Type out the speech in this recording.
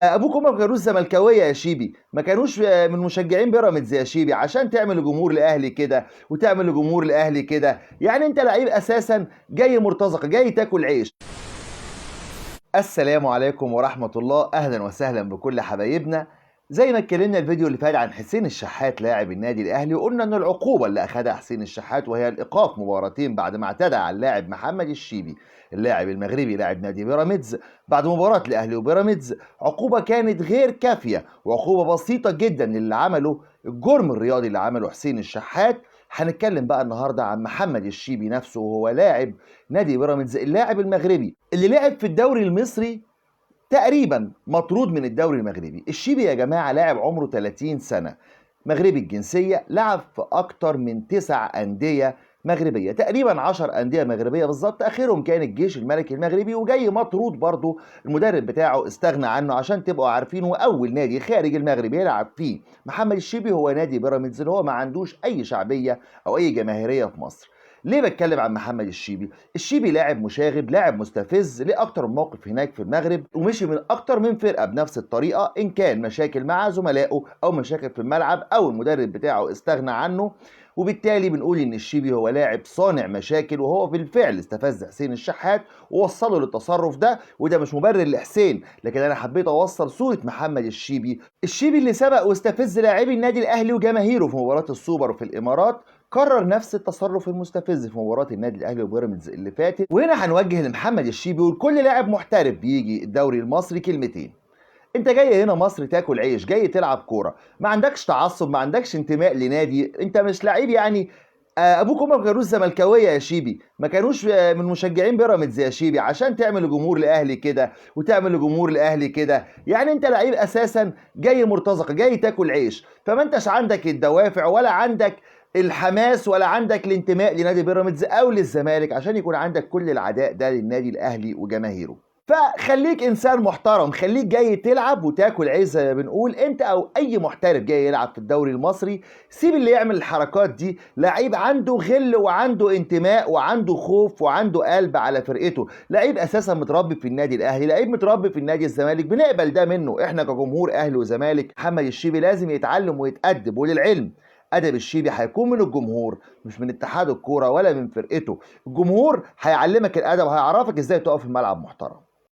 ابوك وامك ما كانوش زملكاويه يا شيبي، ما كانوش من مشجعين بيراميدز يا شيبي عشان تعمل جمهور لاهلي كده وتعمل جمهور لاهلي كده. يعني انت لعيب اساسا جاي مرتزقه، جاي تاكل عيش. السلام عليكم ورحمه الله، اهلا وسهلا بكل حبايبنا. زي ما اتكلمنا الفيديو اللي فات عن حسين الشحات لاعب النادي الاهلي، وقلنا ان العقوبه اللي اخذها حسين الشحات وهي الايقاف مباراتين بعد ما اعتدى على اللاعب محمد الشيبي اللاعب المغربي لاعب نادي بيراميدز بعد مباراه الاهلي وبيراميدز، عقوبه كانت غير كافيه وعقوبه بسيطه جدا للي عمله الجرم الرياضي اللي عمله حسين الشحات. هنتكلم بقى النهارده عن محمد الشيبي نفسه، وهو لاعب نادي بيراميدز اللاعب المغربي اللي لعب في الدوري المصري تقريبا مطرود من الدوري المغربي. الشيبي يا جماعة لاعب عمره 30 سنة، مغربي الجنسية، لعب في أكتر من 9 أندية مغربية، تقريبا 10 أندية مغربية بالظبط، آخرهم كان الجيش الملكي المغربي، وجاي مطرود برضه. المدرب بتاعه استغنى عنه. عشان تبقوا عارفين، وأول نادي خارج المغرب يلعب فيه محمد الشيبي هو نادي بيراميدز، اللي هو ما عندوش أي شعبية أو أي جماهيرية في مصر. ليه بتكلم عن محمد الشيبي؟ الشيبي لاعب مشاغب، لاعب مستفز، ليه اكتر من موقف هناك في المغرب، ومشي من اكتر من فرقه بنفس الطريقه، ان كان مشاكل مع زملائه او مشاكل في الملعب او المدرب بتاعه استغنى عنه. وبالتالي بنقول ان الشيبي هو لاعب صانع مشاكل، وهو بالفعل استفز حسين الشحات ووصله للتصرف ده. وده مش مبرر لحسين، لكن انا حبيت اوصل صوره محمد الشيبي اللي سبق واستفز لاعبي النادي الاهلي وجماهيره في مباراه السوبر وفي الامارات، كرر نفس التصرف المستفز في مباراة النادي الأهلي وبيراميدز اللي فاتت. وهنا هنوجه لمحمد الشيبي ولكل لاعب محترف بيجي الدوري المصري كلمتين: انت جاي هنا مصر تاكل عيش، جاي تلعب كوره، ما عندكش تعصب، ما عندكش انتماء لنادي، انت مش لعيب يعني. ابوك وامك ما كانوش زملكاويه يا شيبي، ما كانوش من مشجعين بيراميدز يا شيبي عشان تعمل جمهور لاهلي كده وتعمل جمهور لاهلي كده. يعني انت لعيب اساسا جاي مرتزقه، جاي تاكل عيش، فما انتش عندك الدوافع ولا عندك الحماس ولا عندك الانتماء لنادي بيراميدز او للزمالك عشان يكون عندك كل العداء ده للنادي الاهلي وجماهيره. فخليك انسان محترم، خليك جاي تلعب وتاكل عيش زي ما بنقول، انت او اي محترف جاي يلعب في الدوري المصري. سيب اللي يعمل الحركات دي، لعيب عنده غل وعنده انتماء وعنده خوف وعنده قلب على فرقته، لعيب اساسا متربي في النادي الاهلي، لعيب متربي في النادي الزمالك، بنقبل ده منه احنا كجمهور اهلي وزمالك. محمد الشيبي لازم يتعلم ويتأدب، وللعلم ادب الشيبي هيكون من الجمهور مش من اتحاد الكوره ولا من فرقته. الجمهور هيعلمك الادب وهيعرفك ازاي تقف في الملعب محترم.